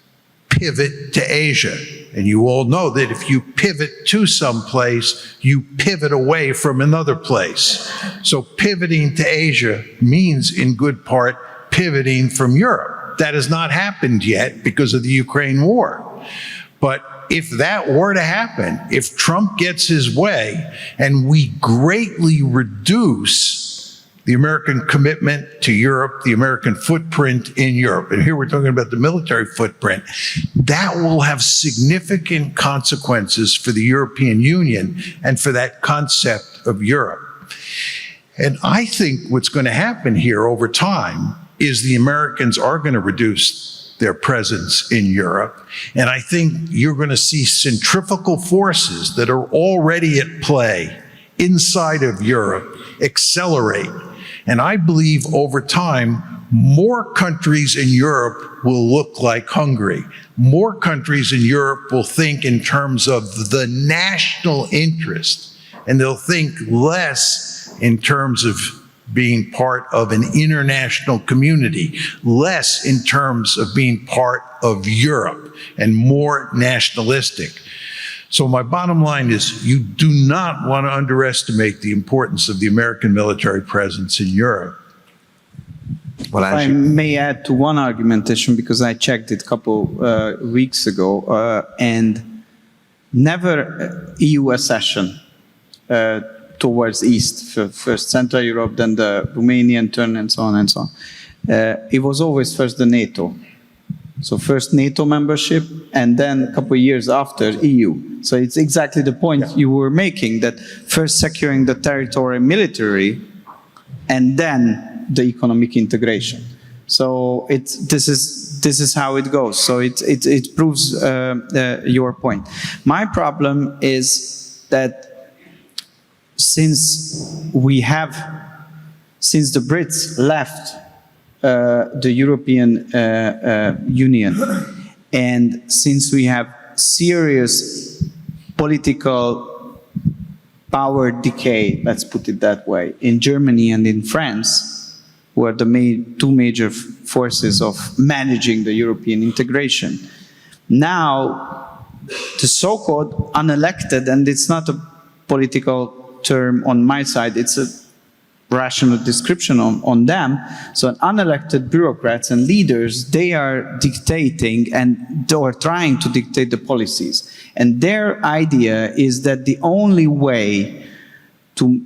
pivot to Asia. And you all know that if you pivot to some place, you pivot away from another place. So pivoting to Asia means, in good part, pivoting from Europe. That has not happened yet because of the Ukraine war. But if that were to happen, if Trump gets his way and we greatly reduce the American commitment to Europe, the American footprint in Europe, and here we're talking about the military footprint, that will have significant consequences for the European Union and for that concept of Europe. And I think what's going to happen here over time is the Americans are going to reduce their presence in Europe. And I think you're going to see centrifugal forces that are already at play inside of Europe accelerate. And I believe over time, more countries in Europe will look like Hungary. More countries in Europe will think in terms of the national interest, and they'll think less in terms of being part of an international community, less in terms of being part of Europe, and more nationalistic. So my bottom line is, you do not want to underestimate the importance of the American military presence in Europe. Well, if I may add to one argumentation, because I checked it a couple weeks ago, and never EU accession towards East, first Central Europe, then the Romanian turn, and so on and so on. It was always first the NATO. So first NATO membership, and then a couple of years after EU. So it's exactly the point you were making, that first securing the territory military, and then the economic integration. So this is how it goes. So it proves your point. My problem is that since the Brits left the European Union, and since we have serious political power decay, let's put it that way, in Germany and in France, who are the two major forces of managing the European integration. Now, the so-called unelected, and it's not a political term on my side, it's a rational description on them. So unelected bureaucrats and leaders, they are dictating or trying to dictate the policies. And their idea is that the only way to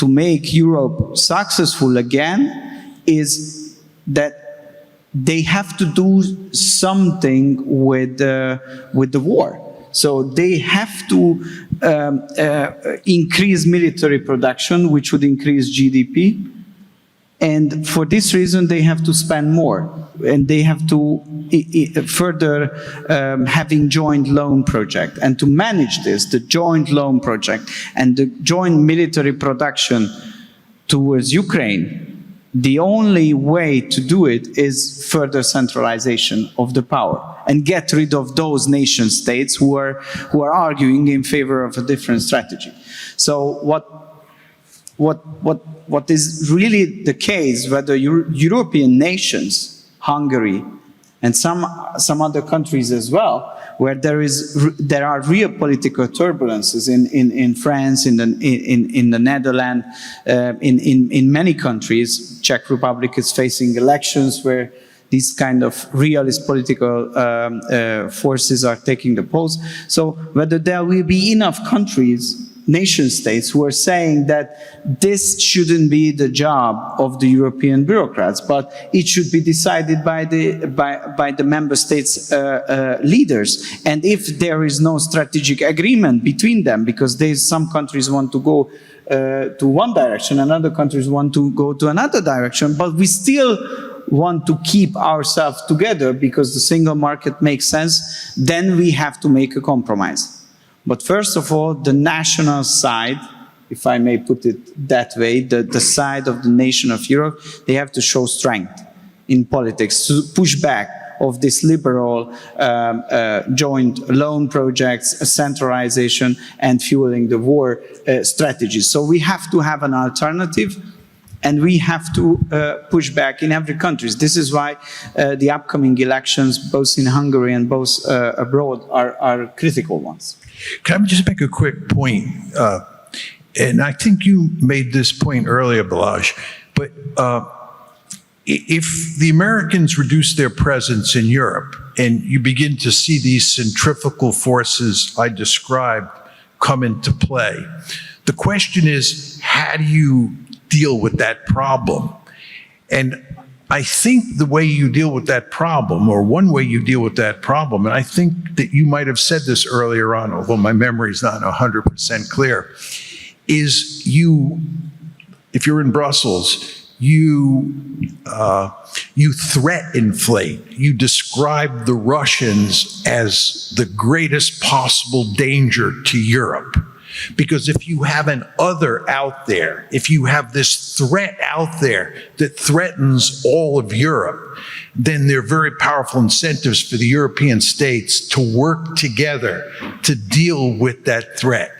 make Europe successful again is that they have to do something with the war. So they have to increase military production, which would increase GDP. And for this reason, they have to spend more. And they have to further having joint loan project. And to manage this, the joint loan project and the joint military production towards Ukraine, the only way to do it is further centralization of the power and get rid of those nation states who are arguing in favor of a different strategy. So what is really the case, whether European nations, Hungary, and some other countries as well, where there are real political turbulences in France, in the Netherlands, in many countries. Czech Republic is facing elections where these kind of realist political forces are taking the polls. So whether there will be enough countries, nation states, who are saying that this shouldn't be the job of the European bureaucrats, but it should be decided by the member states' leaders. And if there is no strategic agreement between them, because some countries want to go to one direction and other countries want to go to another direction, but we still want to keep ourselves together because the single market makes sense, then we have to make a compromise. But first of all, the national side, if I may put it that way, the side of the nation of Europe, they have to show strength in politics to push back of this liberal joint loan projects, centralization, and fueling the war strategy. So we have to have an alternative, and we have to push back in every country. This is why the upcoming elections, both in Hungary and both abroad, are critical ones. Can I just make a quick point? And I think you made this point earlier, Balázs, but if the Americans reduce their presence in Europe and you begin to see these centrifugal forces I described come into play, the question is, how do you deal with that problem? And I think the way you deal with that problem, or one way you deal with that problem, and I think that you might have said this earlier on, although my memory is not 100% clear, is if you're in Brussels, you threat inflate. You describe the Russians as the greatest possible danger to Europe. Because if you have an other out there, if you have this threat out there that threatens all of Europe, then there are very powerful incentives for the European states to work together to deal with that threat.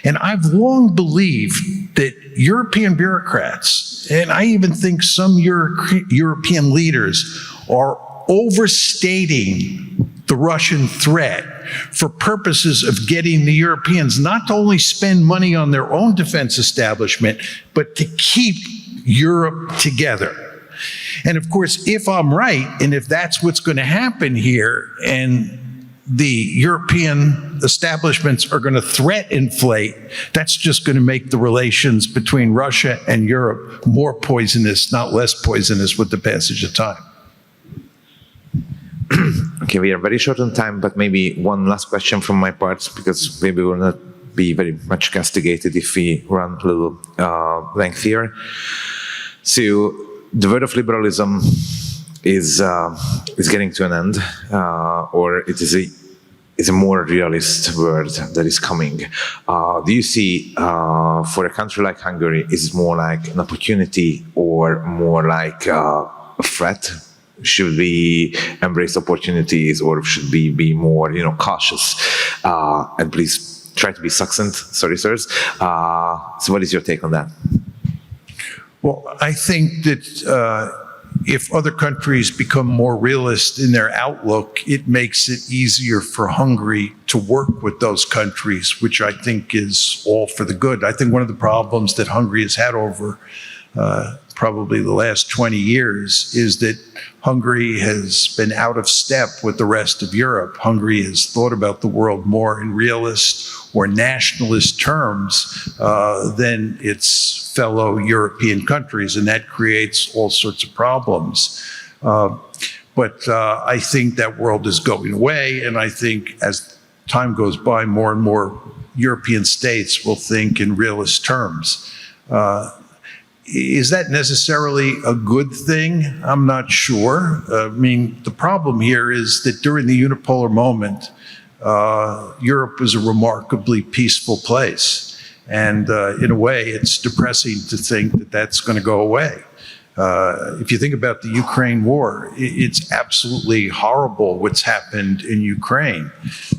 And I've long believed that European bureaucrats, and I even think some European leaders, are overstating the Russian threat for purposes of getting the Europeans not to only spend money on their own defense establishment, but to keep Europe together. And of course, if I'm right, and if that's what's going to happen here, and the European establishments are going to threat inflate, that's just going to make the relations between Russia and Europe more poisonous, not less poisonous, with the passage of time. Okay, we are very short on time, but maybe one last question from my part, because maybe we'll not be very much castigated if we run a little lengthier. So the word of liberalism is getting to an end, or it is a more realist word that is coming. Do you see, for a country like Hungary, is it more like an opportunity or more like a threat? Should we embrace opportunities, or should we be more, cautious? And please try to be succinct. Sorry, sirs. So what is your take on that? Well, I think that if other countries become more realist in their outlook, it makes it easier for Hungary to work with those countries, which I think is all for the good. I think one of the problems that Hungary has had over probably the last 20 years is that Hungary has been out of step with the rest of Europe. Hungary has thought about the world more in realist or nationalist terms than its fellow European countries, and that creates all sorts of problems. But I think that world is going away, and I think as time goes by, more and more European states will think in realist terms. Is that necessarily a good thing? I'm not sure. The problem here is that during the unipolar moment, Europe was a remarkably peaceful place. And in a way, it's depressing to think that that's going to go away. If you think about the Ukraine war, it's absolutely horrible what's happened in Ukraine.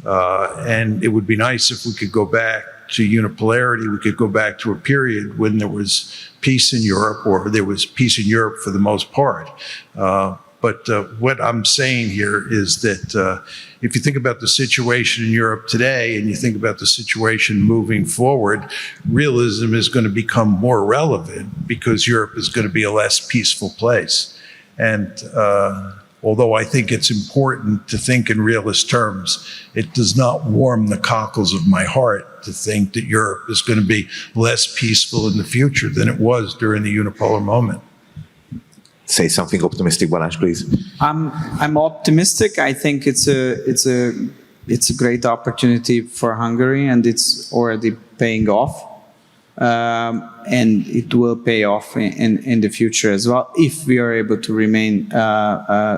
And it would be nice if we could go back to unipolarity. We could go back to a period when there was peace in Europe, or there was peace in Europe for the most part. But what I'm saying here is that if you think about the situation in Europe today and you think about the situation moving forward, realism is going to become more relevant because Europe is going to be a less peaceful place. And although I think it's important to think in realist terms, it does not warm the cockles of my heart to think that Europe is going to be less peaceful in the future than it was during the unipolar moment. Say something optimistic, Balázs, please. I'm optimistic. I think it's a great opportunity for Hungary, and it's already paying off, and it will pay off in the future as well if we are able to remain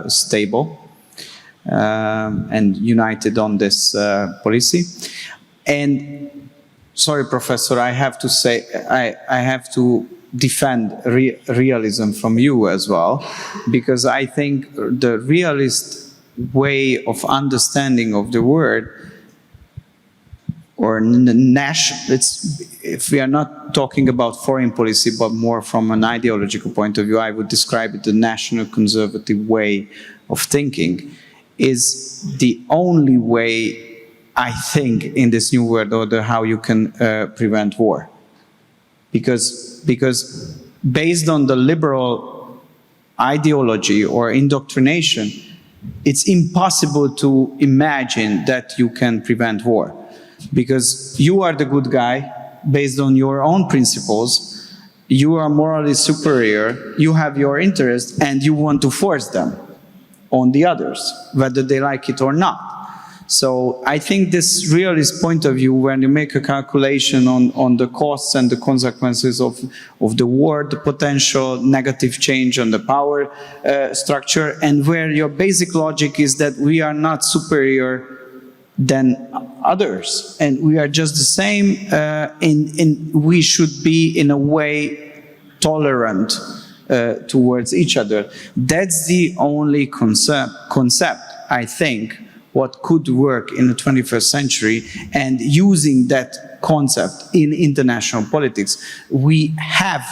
stable and united on this policy. And sorry, Professor, I have to say I have to defend realism from you as well, because I think the realist way of understanding of the word, or if we are not talking about foreign policy but more from an ideological point of view, I would describe it the national conservative way of thinking is the only way, I think, in this new world order how you can prevent war. Because based on the liberal ideology or indoctrination, it's impossible to imagine that you can prevent war. Because you are the good guy based on your own principles, you are morally superior, you have your interests, and you want to force them on the others, whether they like it or not. So I think this realist point of view, when you make a calculation on the costs and the consequences of the war, the potential negative change on the power structure, and where your basic logic is that we are not superior than others, and we are just the same, we should be in a way tolerant towards each other. That's the only concept, I think, what could work in the 21st century, and using that concept in international politics, we have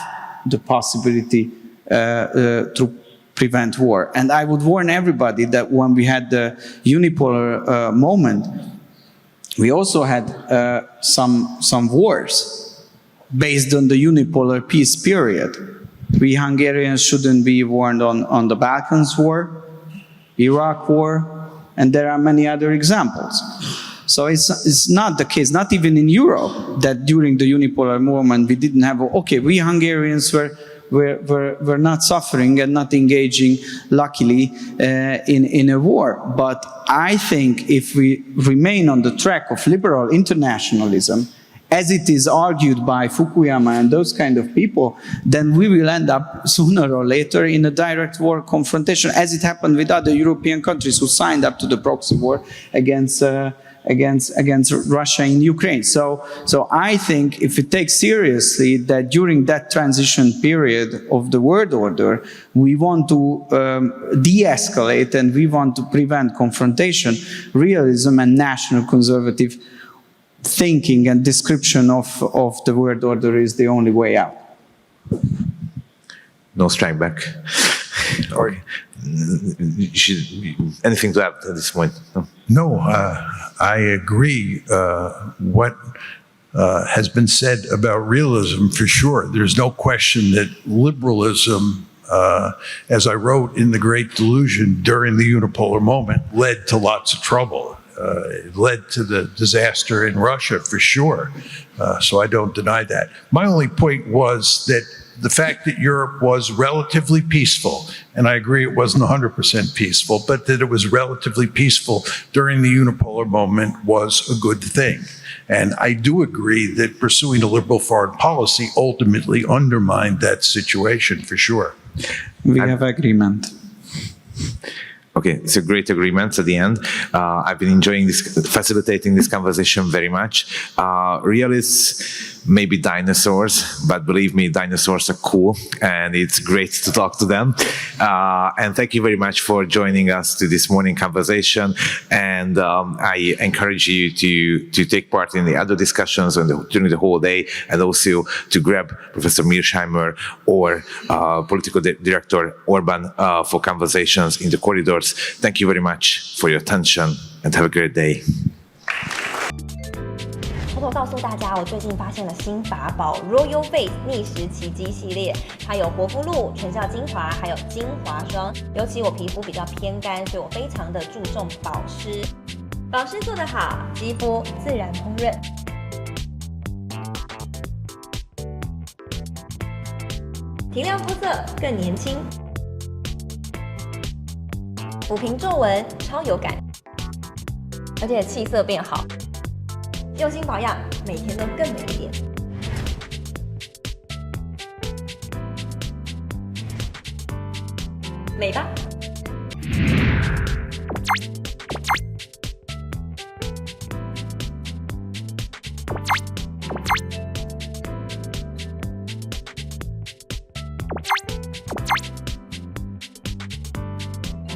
the possibility to prevent war. And I would warn everybody that when we had the unipolar moment, we also had some wars based on the unipolar peace period. We Hungarians shouldn't be warned on the Balkans War, Iraq War, and there are many other examples. So it's not the case, not even in Europe, that during the unipolar moment we didn't have, okay, we Hungarians were not suffering and not engaging, luckily, in a war. But I think if we remain on the track of liberal internationalism, as it is argued by Fukuyama and those kind of people, then we will end up sooner or later in a direct war confrontation, as it happened with other European countries who signed up to the proxy war against Russia in Ukraine. So I think if we take seriously that during that transition period of the world order, we want to de-escalate and we want to prevent confrontation, realism and national conservative thinking and description of the world order is the only way out. No strike back. Or anything to add at this point? No, I agree. What has been said about realism, for sure. There's no question that liberalism, as I wrote in The Great Delusion during the unipolar moment, led to lots of trouble. It led to the disaster in Russia, for sure. So I don't deny that. My only point was that the fact that Europe was relatively peaceful, and I agree it wasn't 100% peaceful, but that it was relatively peaceful during the unipolar moment was a good thing. And I do agree that pursuing a liberal foreign policy ultimately undermined that situation, for sure. We have agreement. Okay, it's a great agreement at the end. I've been enjoying facilitating this conversation very much. Realists maybe dinosaurs, but believe me, dinosaurs are cool and it's great to talk to them. And thank you very much for joining us to this morning conversation. And I encourage you to take part in the other discussions during the whole day, and also to grab Professor Mearsheimer or Political Director Orban for conversations in the corridors. Thank you very much for your attention and have a great day. 偷偷告诉大家，我最近发现了新法宝 Royal Face 逆时奇迹系列，它有活肤露、全效精华，还有精华霜。尤其我皮肤比较偏干，所以我非常的注重保湿。保湿做得好，肌肤自然烹润。提亮肤色更年轻，抚平皱纹超有感，而且气色变好。用心保养，每天都更美一点。美吧。